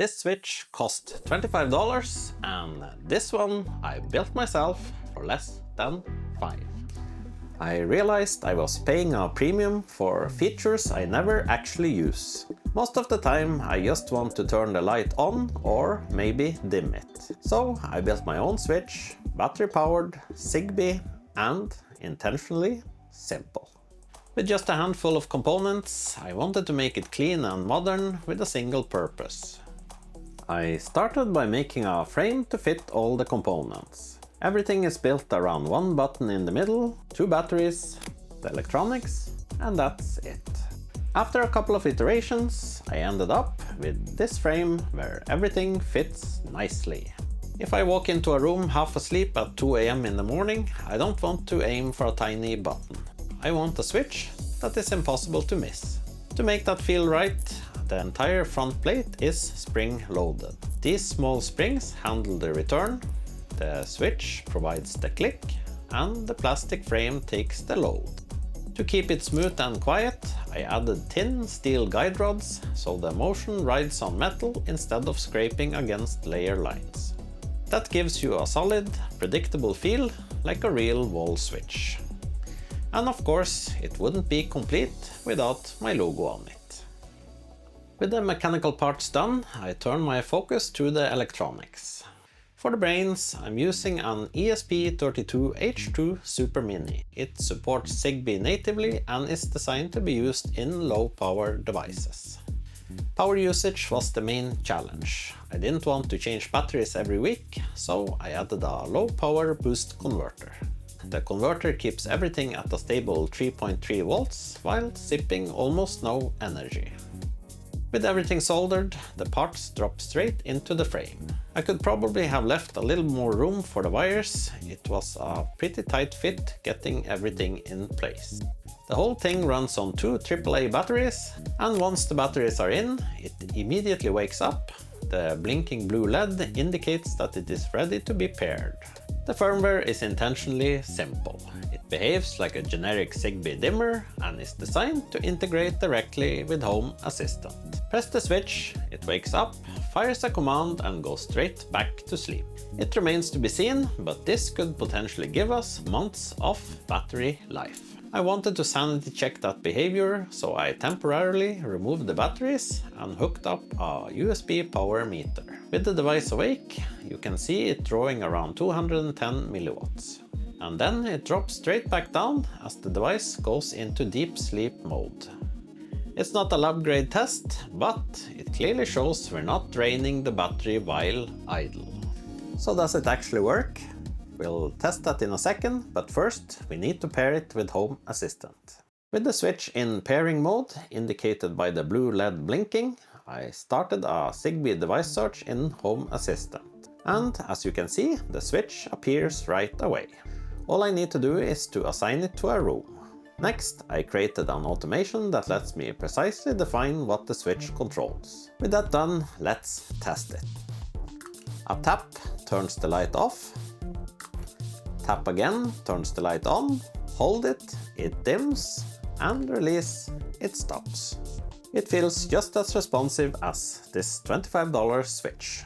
This switch cost $25 and this one I built myself for less than $5. I realized I was paying a premium for features I never actually use. Most of the time I just want to turn the light on or maybe dim it. So I built my own switch, battery powered, Zigbee, and intentionally simple. With just a handful of components, I wanted to make it clean and modern with a single purpose. I started by making a frame to fit all the components. Everything is built around one button in the middle, two batteries, the electronics, and that's it. After a couple of iterations, I ended up with this frame where everything fits nicely. If I walk into a room half asleep at 2 AM in the morning, I don't want to aim for a tiny button. I want a switch that is impossible to miss. To make that feel right, the entire front plate is spring-loaded. These small springs handle the return, the switch provides the click, and the plastic frame takes the load. To keep it smooth and quiet, I added thin steel guide rods so the motion rides on metal instead of scraping against layer lines. That gives you a solid, predictable feel like a real wall switch. And of course, it wouldn't be complete without my logo on it. With the mechanical parts done, I turn my focus to the electronics. For the brains, I'm using an ESP32 H2 Super Mini. It supports Zigbee natively and is designed to be used in low-power devices. Power usage was the main challenge. I didn't want to change batteries every week, so I added a low-power boost converter. The converter keeps everything at a stable 3.3 volts while sipping almost no energy. With everything soldered, the parts drop straight into the frame. I could probably have left a little more room for the wires. It was a pretty tight fit getting everything in place. The whole thing runs on two AAA batteries, and once the batteries are in, it immediately wakes up. The blinking blue LED indicates that it is ready to be paired. The firmware is intentionally simple. It behaves like a generic Zigbee dimmer and is designed to integrate directly with Home Assistant. Press the switch, it wakes up, fires a command and goes straight back to sleep. It remains to be seen, but this could potentially give us months of battery life. I wanted to sanity check that behavior, so I temporarily removed the batteries and hooked up a USB power meter. With the device awake, you can see it drawing around 210 milliwatts. And then it drops straight back down as the device goes into deep sleep mode. It's not a lab-grade test, but it clearly shows we're not draining the battery while idle. So does it actually work? We'll test that in a second, but first we need to pair it with Home Assistant. With the switch in pairing mode, indicated by the blue LED blinking, I started a Zigbee device search in Home Assistant. And as you can see, the switch appears right away. All I need to do is to assign it to a room. Next, I created an automation that lets me precisely define what the switch controls. With that done, let's test it. A tap turns the light off. Tap again turns the light on. Hold it, it dims, and release, it stops. It feels just as responsive as this $25 switch.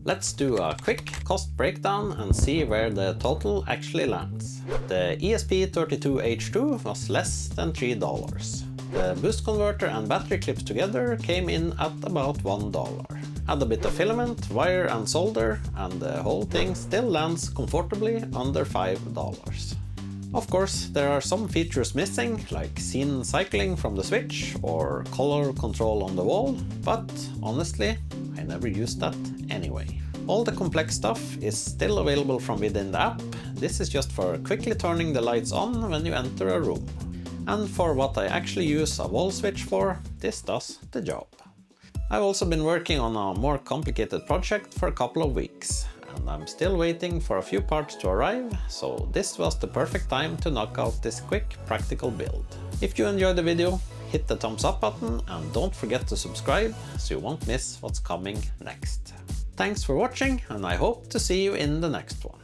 Let's do a quick cost breakdown and see where the total actually lands. The ESP32 H2 was less than $3. The boost converter and battery clips together came in at about $1. Add a bit of filament, wire and solder, and the whole thing still lands comfortably under $5. Of course, there are some features missing, like scene cycling from the switch or color control on the wall, but honestly, I never used that anyway. All the complex stuff is still available from within the app. This is just for quickly turning the lights on when you enter a room. And for what I actually use a wall switch for, this does the job. I've also been working on a more complicated project for a couple of weeks, and I'm still waiting for a few parts to arrive, so this was the perfect time to knock out this quick, practical build. If you enjoyed the video, hit the thumbs up button and don't forget to subscribe so you won't miss what's coming next. Thanks for watching, and I hope to see you in the next one.